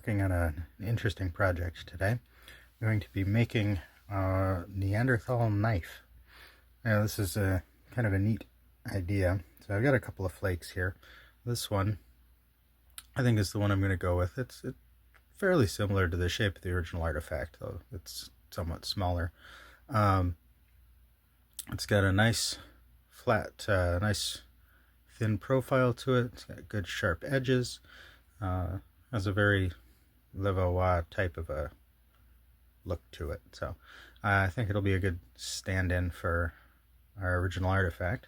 working on an interesting project today. I'm going to be making a Neanderthal knife. Now this is a kind of a neat idea. So I've got a couple of flakes here. This one I think is the one I'm going to go with. It's fairly similar to the shape of the original artifact, though it's somewhat smaller. It's got a nice flat, nice thin profile to it. It's got good sharp edges. Has a very Levallois type of a look to it. So I think it'll be a good stand-in for our original artifact.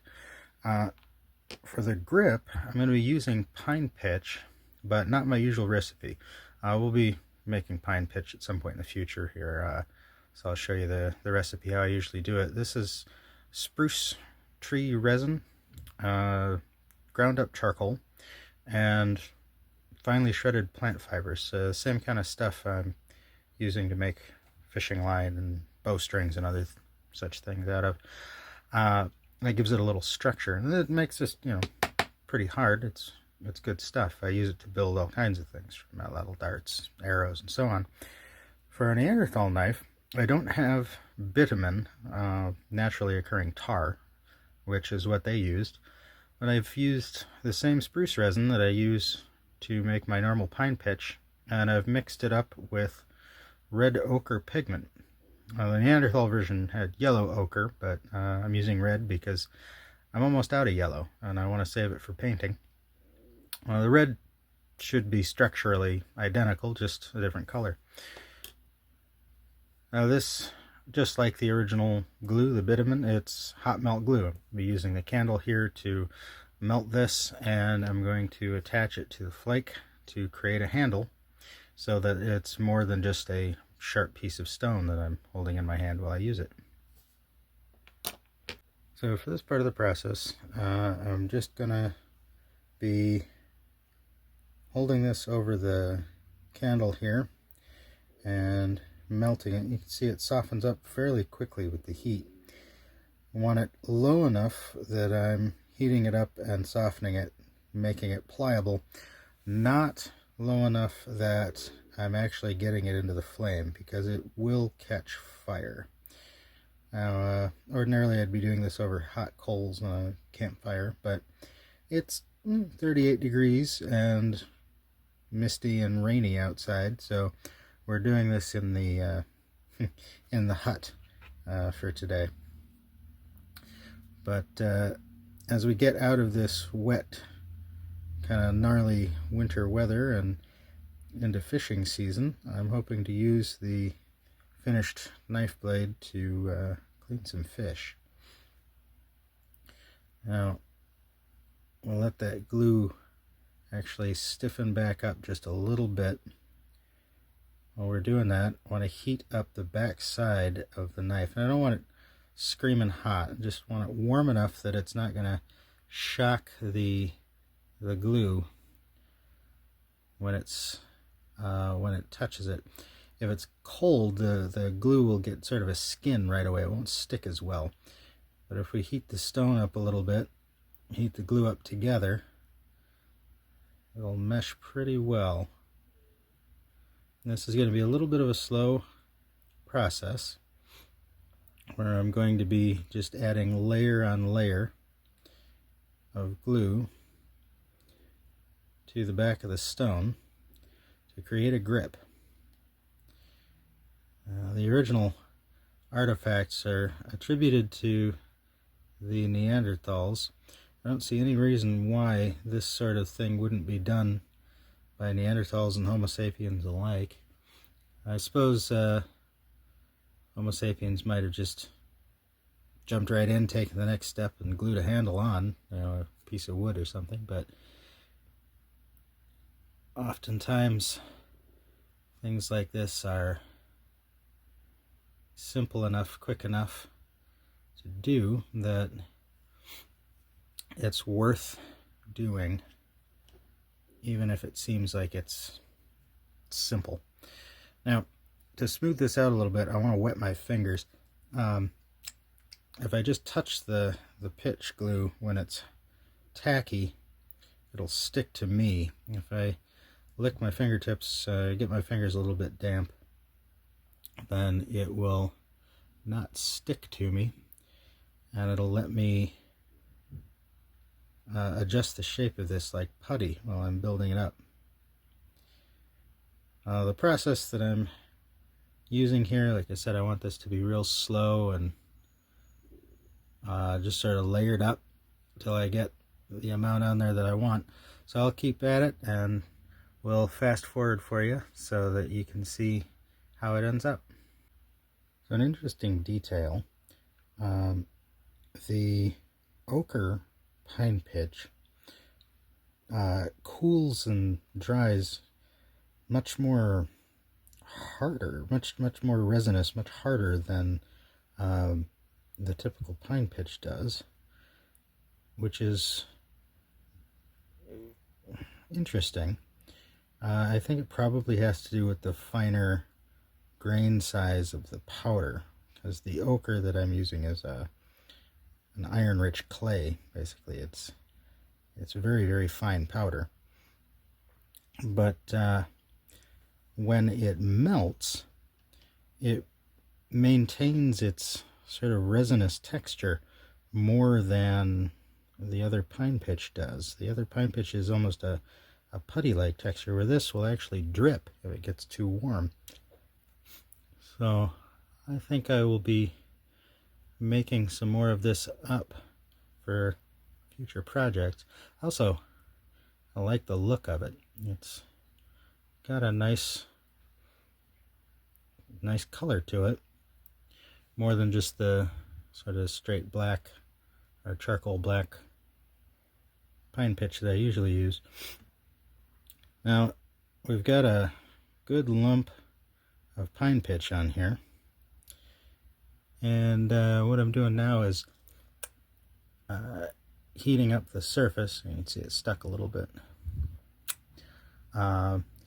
For the grip, I'm going to be using pine pitch, but not my usual recipe. We'll be making pine pitch at some point in the future here, so I'll show you the recipe, how I usually do it. This is spruce tree resin, ground up charcoal, and finely shredded plant fibers. Same kind of stuff I'm using to make fishing line and bowstrings and other such things out of. That gives it a little structure, and it makes this, pretty hard. It's good stuff. I use it to build all kinds of things, from little darts, arrows, and so on. For a Neanderthal knife, I don't have bitumen, naturally occurring tar, which is what they used, but I've used the same spruce resin that I use to make my normal pine pitch, and I've mixed it up with red ochre pigment. The Neanderthal version had yellow ochre, but I'm using red because I'm almost out of yellow and I want to save it for painting. The red should be structurally identical, just a different color. Now this, just like the original glue, the bitumen, it's hot melt glue. I'll be using the candle here to melt this, and I'm going to attach it to the flake to create a handle so that it's more than just a sharp piece of stone that I'm holding in my hand while I use it. So for this part of the process, I'm just gonna be holding this over the candle here and melting it. You can see it softens up fairly quickly with the heat. I want it low enough that I'm heating it up and softening it, making it pliable, not low enough that I'm actually getting it into the flame, because it will catch fire. Now, ordinarily I'd be doing this over hot coals on a campfire, but it's 38 degrees and misty and rainy outside, so we're doing this in the in the hut for today. But as we get out of this wet, kind of gnarly winter weather and into fishing season, I'm hoping to use the finished knife blade to clean some fish. Now we'll let that glue actually stiffen back up just a little bit. While we're doing that, I want to heat up the back side of the knife, and I don't want it screaming hot. I just want it warm enough that it's not going to shock the glue when it touches it. If it's cold, the glue will get sort of a skin right away. It won't stick as well. But if we heat the stone up a little bit, heat the glue up together, it'll mesh pretty well. And this is going to be a little bit of a slow process, where I'm going to be just adding layer on layer of glue to the back of the stone to create a grip. The original artifacts are attributed to the Neanderthals. I don't see any reason why this sort of thing wouldn't be done by Neanderthals and Homo sapiens alike. I suppose Homo sapiens might have just jumped right in, taken the next step, and glued a handle on, a piece of wood or something, but oftentimes things like this are simple enough, quick enough to do that it's worth doing, even if it seems like it's simple. Now, to smooth this out a little bit, I want to wet my fingers. If I just touch the pitch glue when it's tacky, it'll stick to me. If I lick my fingertips, get my fingers a little bit damp, then it will not stick to me, and it'll let me adjust the shape of this like putty while I'm building it up. The process that I'm using here, like I said, I want this to be real slow and just sort of layered up until I get the amount on there that I want. So I'll keep at it and we'll fast forward for you so that you can see how it ends up. So an interesting detail, the ochre pine pitch cools and dries much more harder, much more resinous, much harder than the typical pine pitch does, which is interesting. I think it probably has to do with the finer grain size of the powder, because the ochre that I'm using is an iron-rich clay. Basically, it's very, very fine powder. But when it melts, it maintains its sort of resinous texture more than the other pine pitch does. The other pine pitch is almost a putty-like texture, where this will actually drip if it gets too warm. So I think I will be making some more of this up for future projects. Also, I like the look of it. It's got a nice color to it, more than just the sort of straight black or charcoal black pine pitch that I usually use. Now we've got a good lump of pine pitch on here, and what I'm doing now is heating up the surface. You can see it stuck a little bit.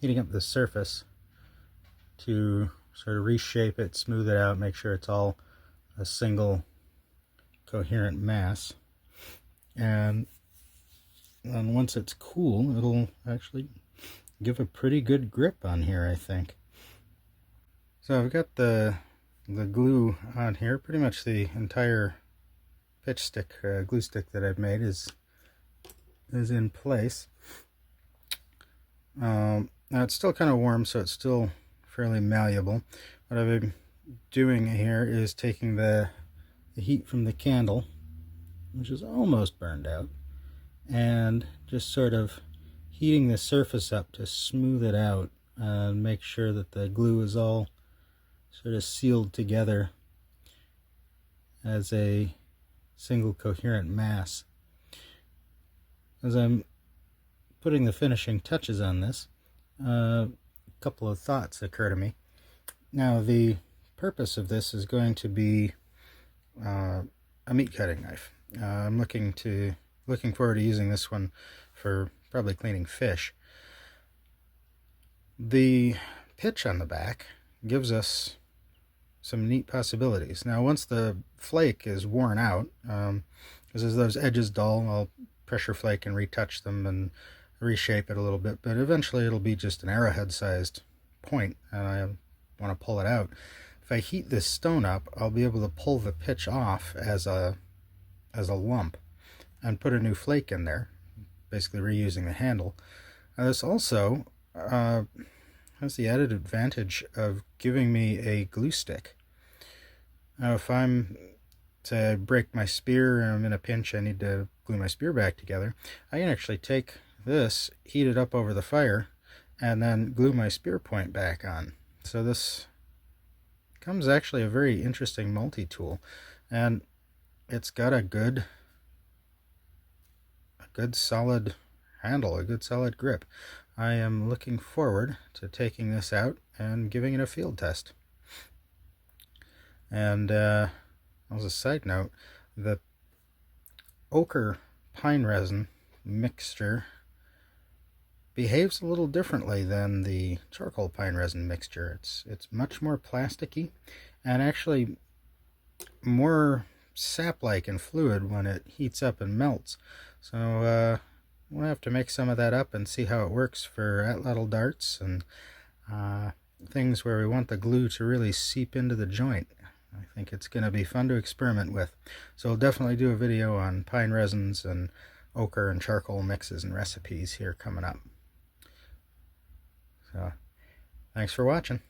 Heating up the surface to sort of reshape it, smooth it out, make sure it's all a single coherent mass. And then once it's cool, it'll actually give a pretty good grip on here, I think. So I've got the glue on here. Pretty much the entire pitch stick, glue stick that I've made is in place. Now it's still kind of warm, so it's still fairly malleable. What I've been doing here is taking the heat from the candle, which is almost burned out, and just sort of heating the surface up to smooth it out and make sure that the glue is all sort of sealed together as a single coherent mass. As I'm putting the finishing touches on this, a couple of thoughts occur to me. Now, the purpose of this is going to be a meat cutting knife. I'm looking forward to using this one for probably cleaning fish. The pitch on the back gives us some neat possibilities. Now, once the flake is worn out, as those edges dull, I'll pressure flake and retouch them and reshape it a little bit, but eventually it'll be just an arrowhead sized point, and I want to pull it out. If I heat this stone up, I'll be able to pull the pitch off as a lump and put a new flake in there, basically reusing the handle. Now, this also has the added advantage of giving me a glue stick. Now, if I'm to break my spear and I'm in a pinch, I need to glue my spear back together, I can actually take this, heat it up over the fire, and then glue my spear point back on. So this becomes actually a very interesting multi-tool, and it's got a good solid handle, a good solid grip. I am looking forward to taking this out and giving it a field test. And as a side note, the ochre pine resin mixture behaves a little differently than the charcoal pine resin mixture. It's much more plasticky and actually more sap-like and fluid when it heats up and melts. So we'll have to make some of that up and see how it works for atlatl darts and things where we want the glue to really seep into the joint. I think it's going to be fun to experiment with. So we'll definitely do a video on pine resins and ochre and charcoal mixes and recipes here coming up. So thanks for watching.